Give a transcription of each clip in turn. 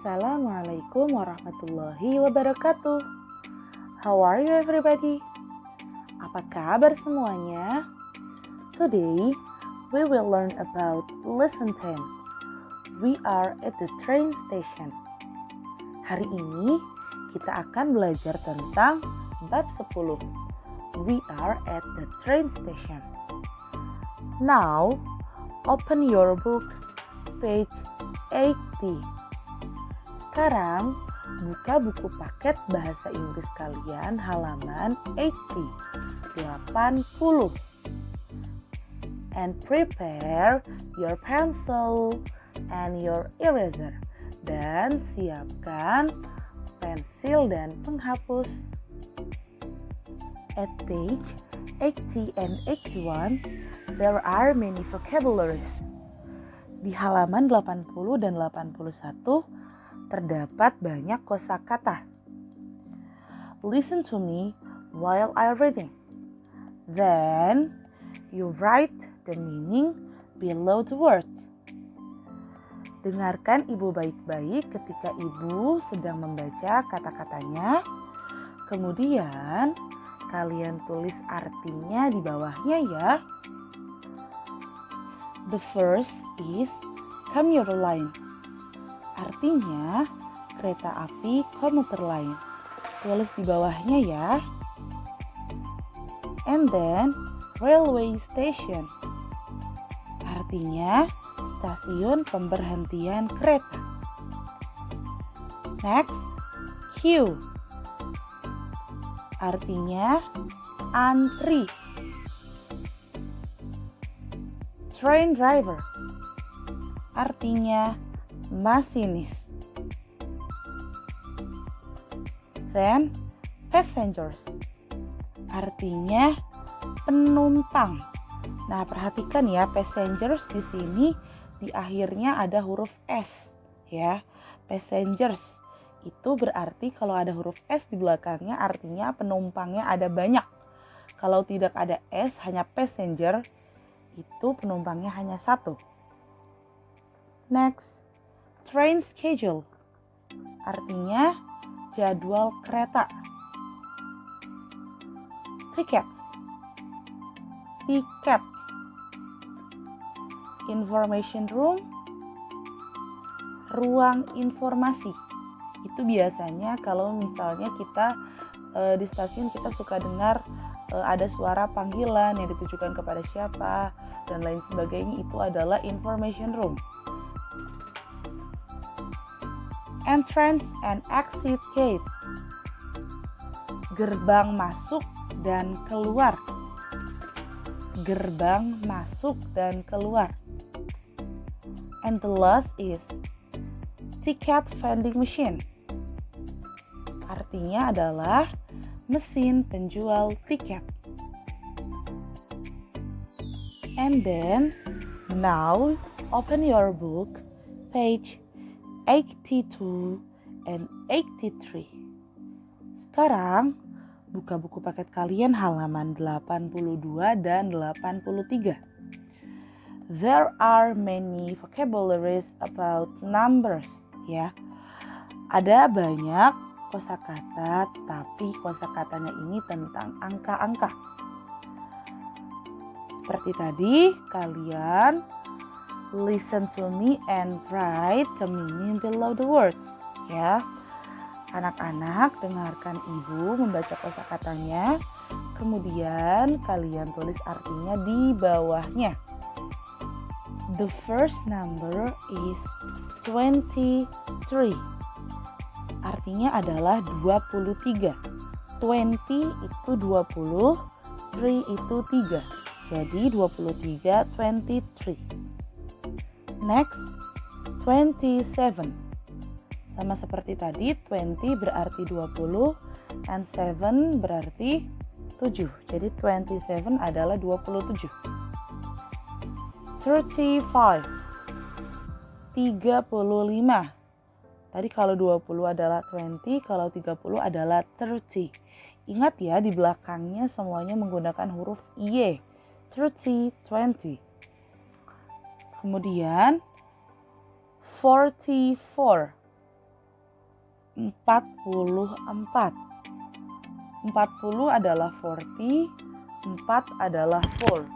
Assalamualaikum warahmatullahi wabarakatuh. How are you everybody? Apa kabar semuanya? Today we will learn about lesson 10. We are at the train station. Hari ini kita akan belajar tentang bab 10. We are at the train station. Now, open your book, page 80. Sekarang, buka buku paket bahasa Inggris kalian halaman 80. And prepare your pencil and your eraser. Dan siapkan pensil dan penghapus. At page 80 and 81, there are many vocabularies. Di halaman 80 dan 81, terdapat banyak kosakata. Listen to me while I reading. Then you write the meaning below the words. Dengarkan ibu baik-baik ketika ibu sedang membaca kata-katanya. Kemudian kalian tulis artinya di bawahnya ya. The first is commuter line. Artinya kereta api komuter lain. Tulis di bawahnya ya. And then railway station. Artinya stasiun pemberhentian kereta. Next, queue. Artinya antri. Train driver. Artinya masinis. Then passengers. Artinya penumpang. Nah, perhatikan ya, passengers di sini di akhirnya ada huruf S ya. Passengers itu berarti kalau ada huruf S di belakangnya artinya penumpangnya ada banyak. Kalau tidak ada S, hanya passenger, itu penumpangnya hanya satu. Next, train schedule. Artinya jadwal kereta. Ticket. Information room. Ruang informasi. Itu biasanya kalau misalnya kita di stasiun kita suka dengar ada suara panggilan yang ditujukan kepada siapa dan lain sebagainya, itu adalah information room. Entrance and exit gate. Gerbang masuk dan keluar. Gerbang masuk dan keluar. And the last is ticket vending machine. Artinya adalah mesin penjual tiket. And then now open your book, page 82 and 83. Sekarang buka buku paket kalian halaman 82 dan 83. There are many vocabularies about numbers ya. Ada banyak kosakata, tapi kosakatanya ini tentang angka-angka. Seperti tadi, kalian listen to me and write the meaning below the words ya. Anak-anak, dengarkan ibu membaca kosakatanya, kemudian kalian tulis artinya di bawahnya. The first number is 23. Artinya adalah 23. 20 itu 20, 3 itu 3. Jadi 23, 23. Next, 27. Sama seperti tadi, 20 berarti 20 and 7 berarti 7. Jadi 27 adalah 27. 35. 35. Tadi kalau 20 adalah 20, kalau 30 adalah 30. Ingat ya, di belakangnya semuanya menggunakan huruf Y. 30, 20. Kemudian 44. 44. 40 adalah 40, 4 adalah 4.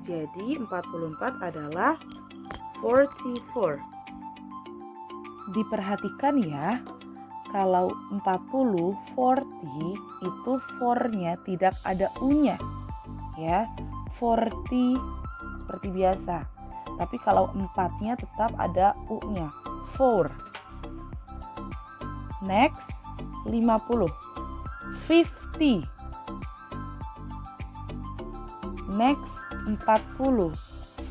Jadi 44 adalah 44. Diperhatikan ya, kalau 40, 40 itu 4-nya tidak ada U-nya. Ya, 40 seperti biasa. Tapi kalau 4-nya tetap ada U-nya. 4. Next, 50. 50. Next, 40.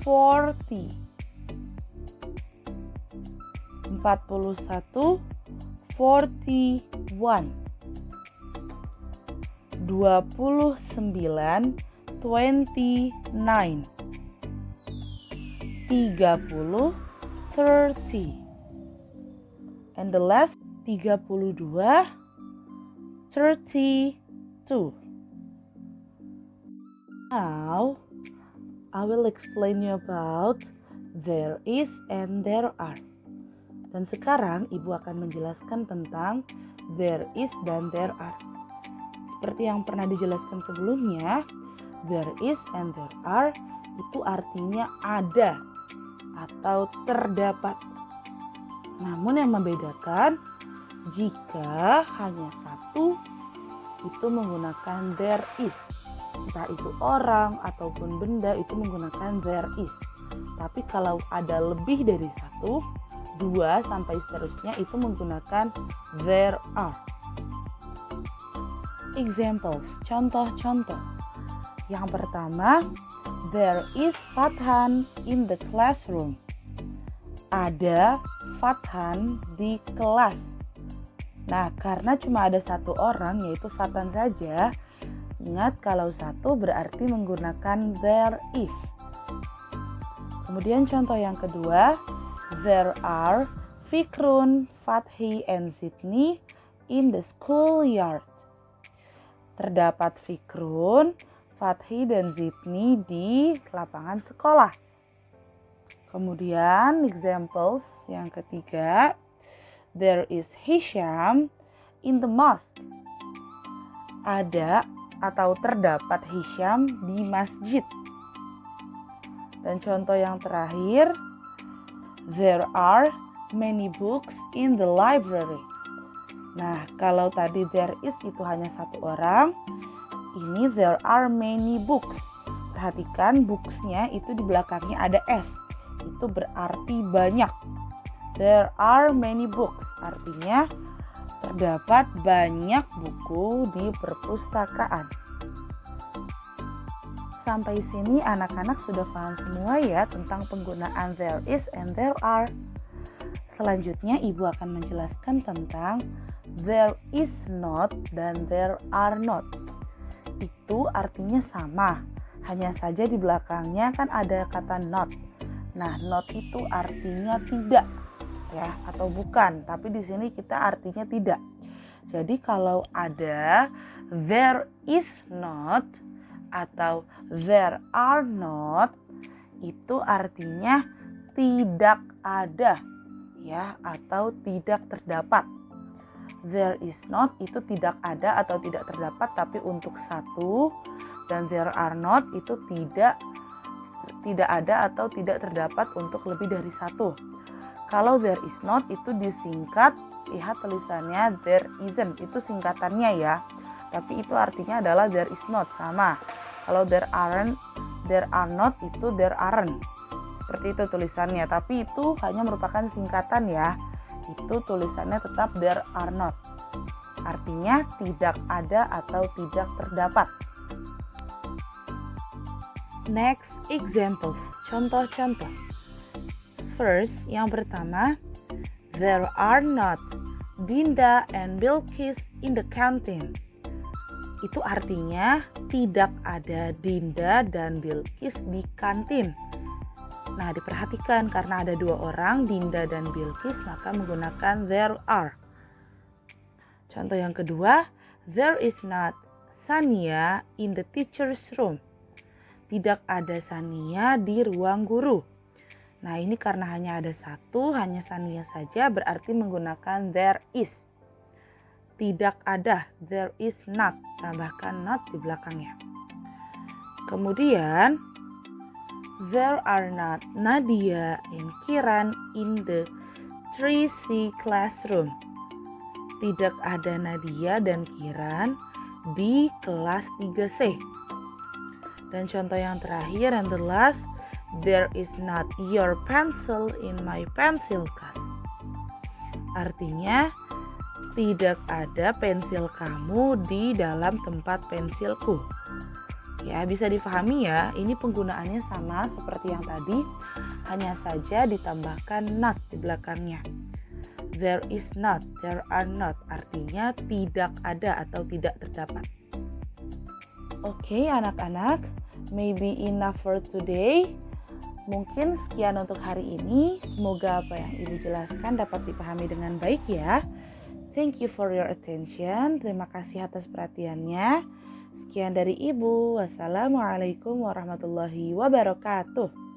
40. 41. 41. 29. 29. 30. 30. And the last, 32. 32. Now, I will explain you about there is and there are. Dan sekarang Ibu akan menjelaskan tentang there is dan there are. Seperti yang pernah dijelaskan sebelumnya, there is and there are itu artinya ada atau terdapat. Namun yang membedakan, jika hanya satu, itu menggunakan there is. Entah itu orang ataupun benda itu menggunakan there is. Tapi kalau ada lebih dari satu, 2 sampai seterusnya itu menggunakan there are. Examples, contoh-contoh. Yang pertama, there is Fathan in the classroom. Ada Fathan di kelas. Nah, karena cuma ada satu orang yaitu Fathan saja, ingat kalau satu berarti menggunakan there is. Kemudian contoh yang kedua, there are Fikrun, Fathi, and Sydney in the schoolyard. Terdapat Fikrun, Fathi, dan Sydney di lapangan sekolah. Kemudian examples yang ketiga, there is Hisham in the mosque. Ada atau terdapat Hisham di masjid. Dan contoh yang terakhir, there are many books in the library. Nah, kalau tadi there is itu hanya satu orang, ini there are many books. Perhatikan books-nya itu di belakangnya ada S. Itu berarti banyak. There are many books, artinya terdapat banyak buku di perpustakaan. Sampai sini anak-anak sudah paham semua ya tentang penggunaan there is and there are. Selanjutnya Ibu akan menjelaskan tentang there is not dan there are not. Itu artinya sama, hanya saja di belakangnya kan ada kata not. Nah, not itu artinya tidak ya atau bukan, tapi di sini kita artinya tidak. Jadi kalau ada there is not atau there are not, itu artinya tidak ada ya atau tidak terdapat. There is not itu tidak ada atau tidak terdapat tapi untuk satu, dan there are not itu tidak ada atau tidak terdapat untuk lebih dari satu. Kalau there is not itu disingkat, lihat tulisannya there isn't, itu singkatannya ya. Tapi itu artinya adalah there is not, sama. Kalau there are not itu there aren't. Seperti itu tulisannya, tapi itu hanya merupakan singkatan ya. Itu tulisannya tetap there are not. Artinya tidak ada atau tidak terdapat. Next examples, contoh-contoh. First, yang pertama, there are not Dinda and Bilqis in the canteen. Itu artinya tidak ada Dinda dan Bilqis di kantin. Nah, diperhatikan karena ada dua orang, Dinda dan Bilqis, maka menggunakan there are. Contoh yang kedua, there is not Sania in the teacher's room. Tidak ada Sania di ruang guru. Nah, ini karena hanya ada satu, hanya Sania saja, berarti menggunakan there is. Tidak ada, there is not. Tambahkan not di belakangnya. Kemudian, there are not Nadia and Kiran in the 3C classroom. Tidak ada Nadia dan Kiran di kelas 3C. Dan contoh yang terakhir and the last, there is not your pencil in my pencil case. Artinya, tidak ada pensil kamu di dalam tempat pensilku. Ya, bisa difahami ya, ini penggunaannya sama seperti yang tadi, hanya saja ditambahkan not di belakangnya. There is not, there are not, artinya tidak ada atau tidak terdapat. Oke, anak-anak, maybe enough for today. Mungkin sekian untuk hari ini. Semoga apa yang Ibu jelaskan dapat dipahami dengan baik ya. Thank you for your attention. Terima kasih atas perhatiannya. Sekian dari Ibu. Wassalamualaikum warahmatullahi wabarakatuh.